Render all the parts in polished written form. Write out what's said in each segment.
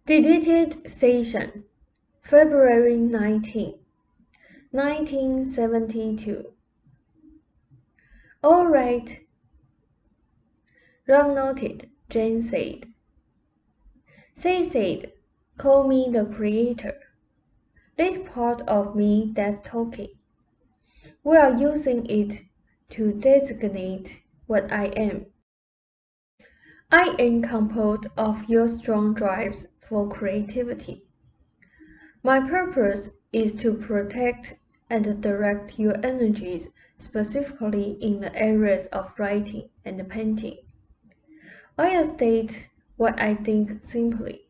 Deleted Session, February 19, 1972. All right, Rob noted, Jane said. They said, call me the creator. This part of me that's talking. We are using it to designate what I am. I am composed of your strong drives for creativity. My purpose is to protect and direct your energies specifically in the areas of writing and painting. I state what I think simply.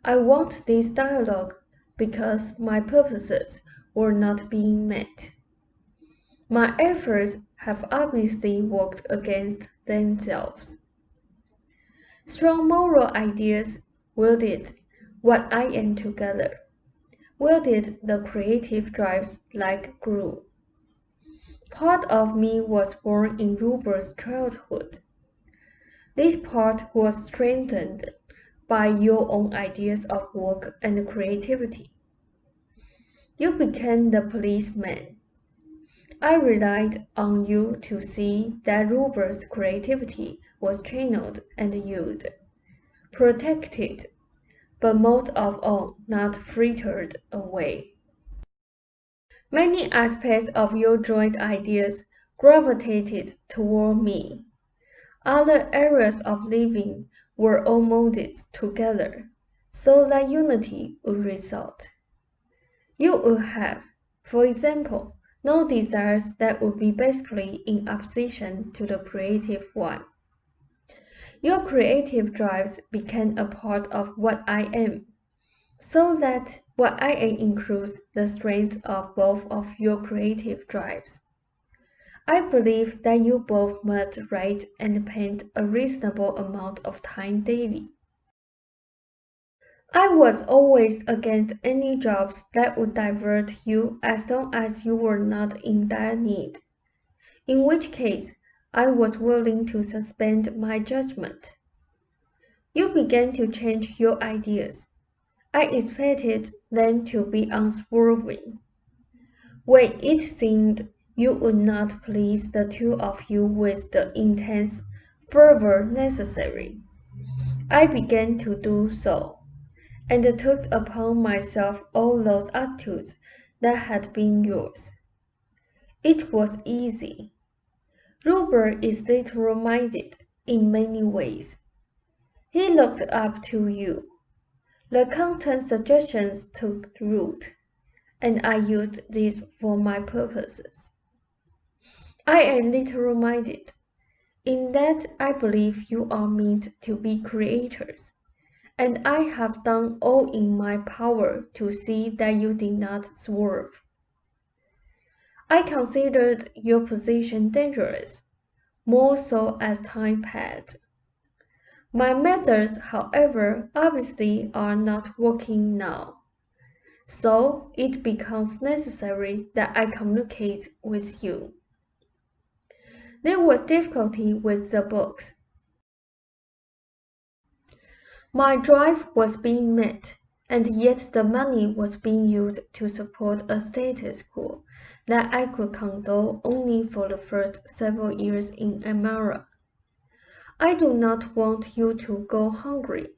I want this dialogue because my purposes were not being met. My efforts have obviously worked against themselves. Strong moral ideas welded what I am together, welded the creative drives like glue. Part of me was born in Rupert's childhood. This part was strengthened by your own ideas of work and creativity. You became the policeman. I relied on you to see that Rupert's creativity was channeled and used, protected, but most of all not frittered away. Many aspects of your joint ideas gravitated toward me. Other areas of living were all molded together, so that unity would result. You would have, for example, no desires that would be basically in opposition to the creative one. Your creative drives became a part of what I am, so that what I am includes the strength of both of your creative drives. I believe that you both must write and paint a reasonable amount of time daily. I was always against any jobs that would divert you as long as you were not in dire need, in which case I was willing to suspend my judgment. You began to change your ideas. I expected them to be unswerving. When it seemed you would not please the two of you with the intense fervor necessary, I began to do so, and took upon myself all those attitudes that had been yours. It was easy. Rupert is literal-minded in many ways. He looked up to you. The content suggestions took root, and I used these for my purposes. I am literal-minded, in that I believe you are meant to be creators, and I have done all in my power to see that you did not swerve. I considered your position dangerous, more so as time passed. My methods, however, obviously are not working now, so it becomes necessary that I communicate with you. There was difficulty with the books. My drive was being met, and yet the money was being used to support a status quo that I could condone only for the first several years in Amara. I do not want you to go hungry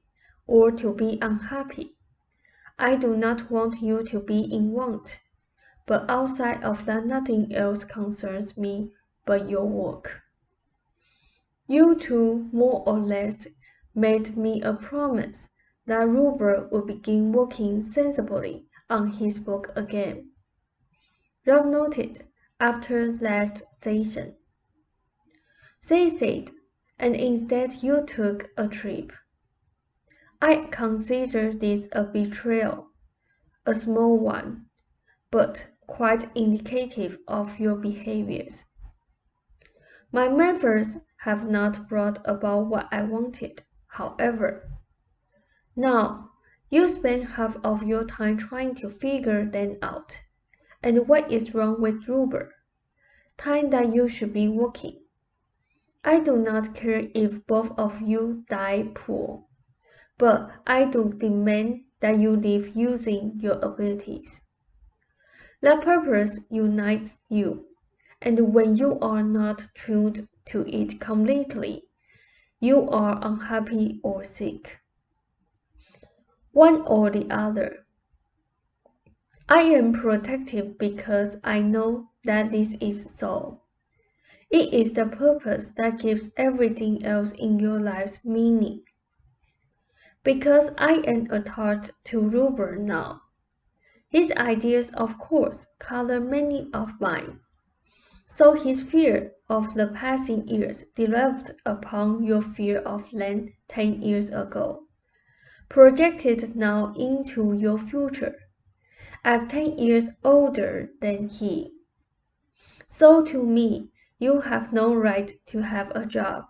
or to be unhappy. I do not want you to be in want, but outside of that nothing else concerns me but your work. You two, more or less, made me a promise that Rupert would begin working sensibly on his book again. Rob noted after last session. They said, and instead you took a trip. I consider this a betrayal, a small one, but quite indicative of your behaviors. My methods have not brought about what I wanted, however. Now, you spend half of your time trying to figure them out, and what is wrong with Rupert? Time that you should be working. I do not care if both of you die poor, but I do demand that you live using your abilities. That purpose unites you, and when you are not tuned to it completely, you are unhappy or sick. One or the other. I am protective because I know that this is so. It is the purpose that gives everything else in your life meaning. Because I am attached to Ruber now. His ideas, of course, color many of mine. So his fear of the passing years developed upon your fear of land 10 years ago, projected now into your future, as 10 years older than he. So to me, you have no right to have a job.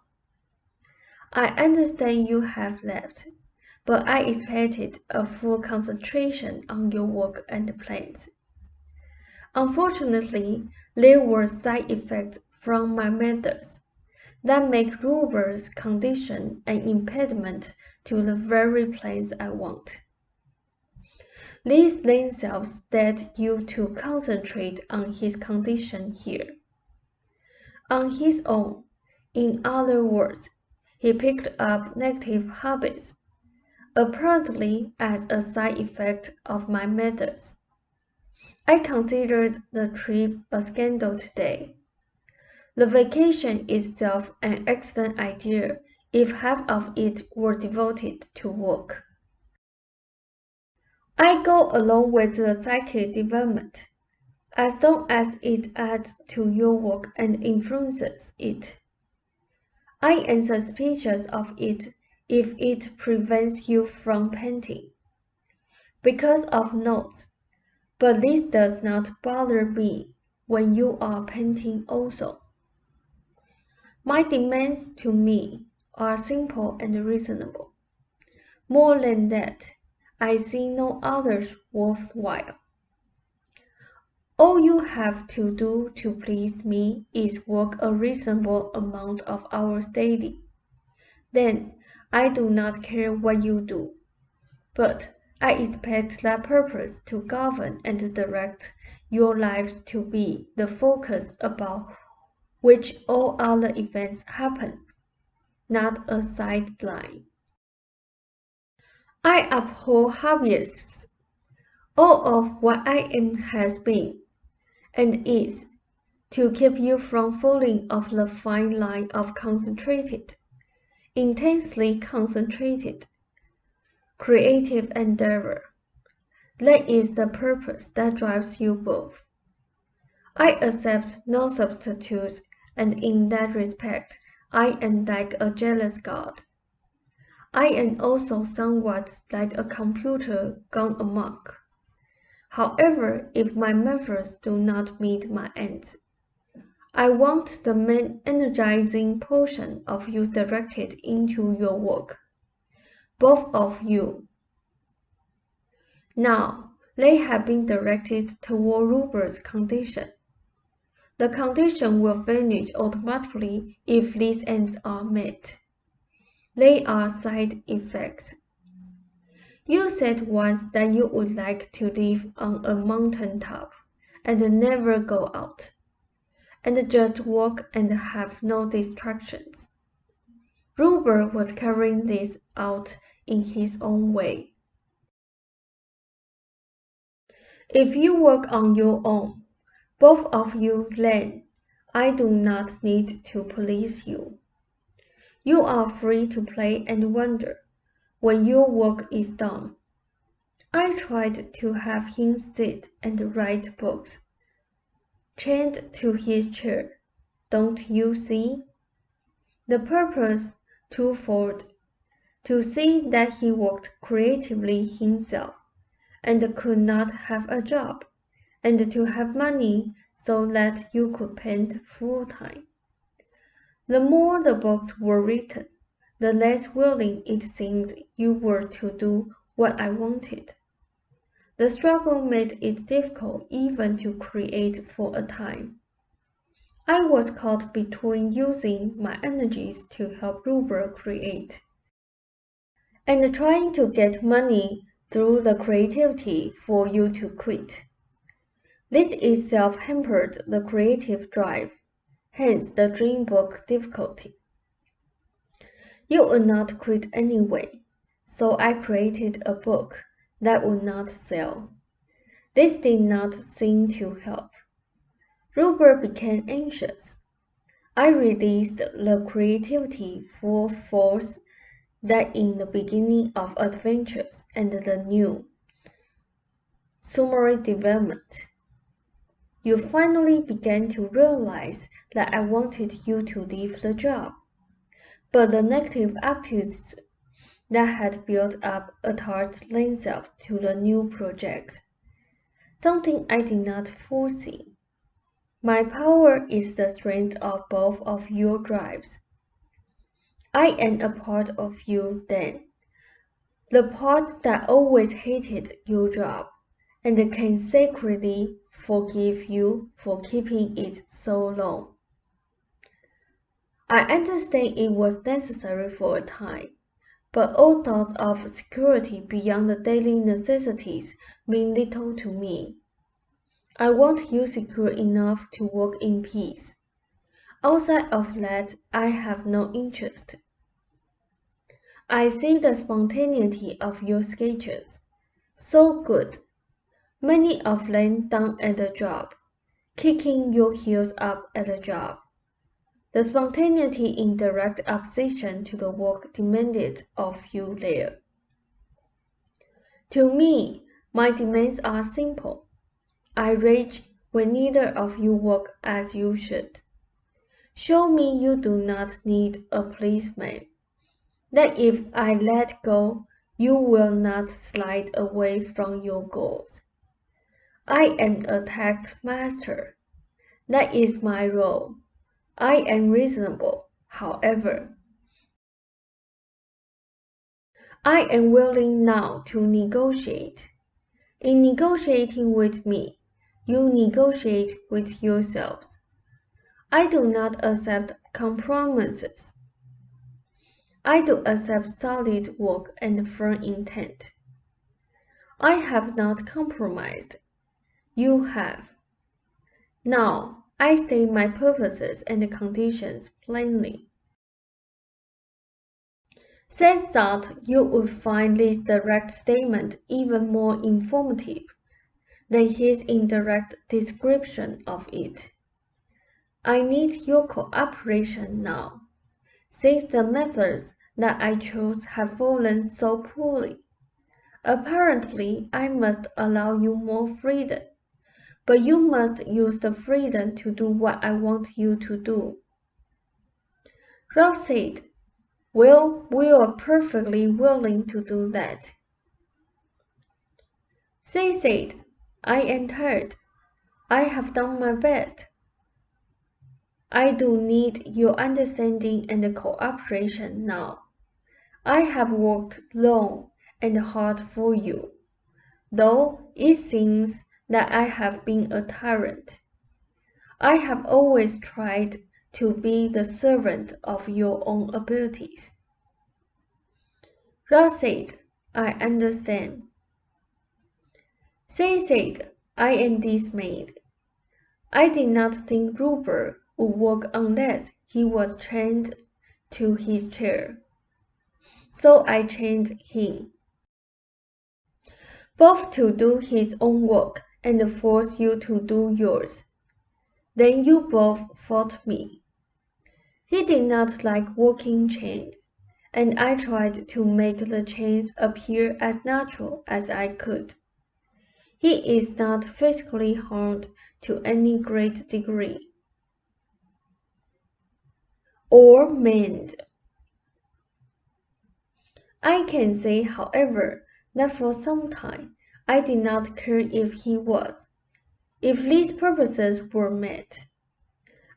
I understand you have left, but I expected a full concentration on your work and plans. Unfortunately, there were side effects from my methods that make Ruber's condition an impediment to the very plans I want. These themselves led you to concentrate on his condition here. On his own, in other words, he picked up negative habits, apparently as a side effect of my methods. I considered the trip a scandal today. The vacation itself an excellent idea if half of it were devoted to work. I go along with the psychic development, as long as it adds to your work and influences it. I am suspicious of it if it prevents you from painting, because of notes, but this does not bother me when you are painting also. My demands to me are simple and reasonable. More than that, I see no others worthwhile. All you have to do to please me is work a reasonable amount of hours daily. Then, I do not care what you do, but I expect that purpose to govern and direct your life to be the focus about which all other events happen, not a sideline. I uphold hobbyists. All of what I am has been, and is, to keep you from falling off the fine line of concentrated, intensely concentrated, creative endeavor. That is the purpose that drives you both. I accept no substitutes, and in that respect, I am like a jealous god. I am also somewhat like a computer gone amok. However, if my methods do not meet my ends, I want the main energizing portion of you directed into your work, both of you. Now, they have been directed toward Ruber's condition. The condition will vanish automatically if these ends are met. They are side effects. You said once that you would like to live on a mountain top and never go out, and just walk and have no distractions. Ruber was carrying this out in his own way. If you work on your own, both of you, then I do not need to police you. You are free to play and wander when your work is done. I tried to have him sit and write books, chained to his chair. Don't you see? The purpose twofold: to see that he worked creatively himself and could not have a job, and to have money so that you could paint full-time. The more the books were written, the less willing it seemed you were to do what I wanted. The struggle made it difficult even to create for a time. I was caught between using my energies to help Ruber create and trying to get money through the creativity for you to quit. This itself hampered the creative drive, hence the dream book difficulty. You would not quit anyway, so I created a book that would not sell. This did not seem to help. Rupert became anxious. I released the creativity full force that in the beginning of adventures and the new summary development. You finally began to realize that I wanted you to leave the job, but the negative attitudes that had built up attached themselves to the new project, something I did not foresee. My power is the strength of both of your drives. I am a part of you then, the part that always hated your job, and can secretly forgive you for keeping it so long. I understand it was necessary for a time, but all thoughts of security beyond the daily necessities mean little to me. I want you secure enough to work in peace. Outside of that, I have no interest. I see the spontaneity of your sketches. So good. Many of them done at the job, kicking your heels up at the job. The spontaneity in direct opposition to the work demanded of you there. To me, my demands are simple. I rage when neither of you work as you should. Show me you do not need a policeman, that if I let go, you will not slide away from your goals. I am a tax master. That is my role. I am reasonable, however. I am willing now to negotiate. In negotiating with me, you negotiate with yourselves. I do not accept compromises. I do accept solid work and firm intent. I have not compromised. You have. Now, I state my purposes and conditions plainly. Seth thought you would find this direct statement even more informative than his indirect description of it. I need your cooperation now, since the methods that I chose have fallen so poorly. Apparently, I must allow you more freedom, but you must use the freedom to do what I want you to do. Rob said, well, we are perfectly willing to do that. She said, I am tired. I have done my best. I do need your understanding and cooperation now. I have worked long and hard for you, though it seems that I have been a tyrant. I have always tried to be the servant of your own abilities. Ross said, I understand. She said, I am dismayed. I did not think Rupert would work unless he was chained to his chair. So I chained him, both to do his own work and force you to do yours. Then you both fought me. He did not like working chained, and I tried to make the chains appear as natural as I could. He is not physically harmed to any great degree, or maimed. I can say, however, that for some time I did not care if he was, if these purposes were met.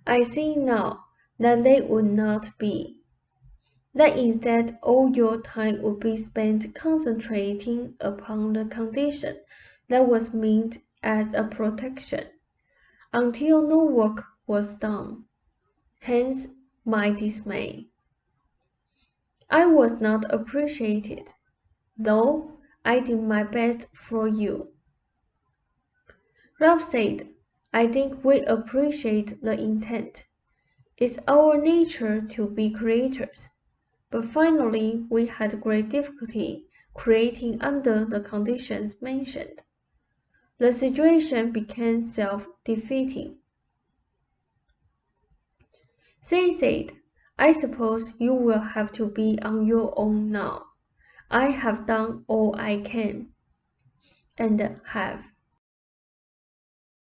I see now that they would not be, that instead all your time would be spent concentrating upon the condition that was meant as a protection, until no work was done. Hence my dismay. I was not appreciated, though I did my best for you. Ralph said, I think we appreciate the intent. It's our nature to be creators, but finally we had great difficulty creating under the conditions mentioned. The situation became self-defeating. They said, I suppose you will have to be on your own now. I have done all I can, and have.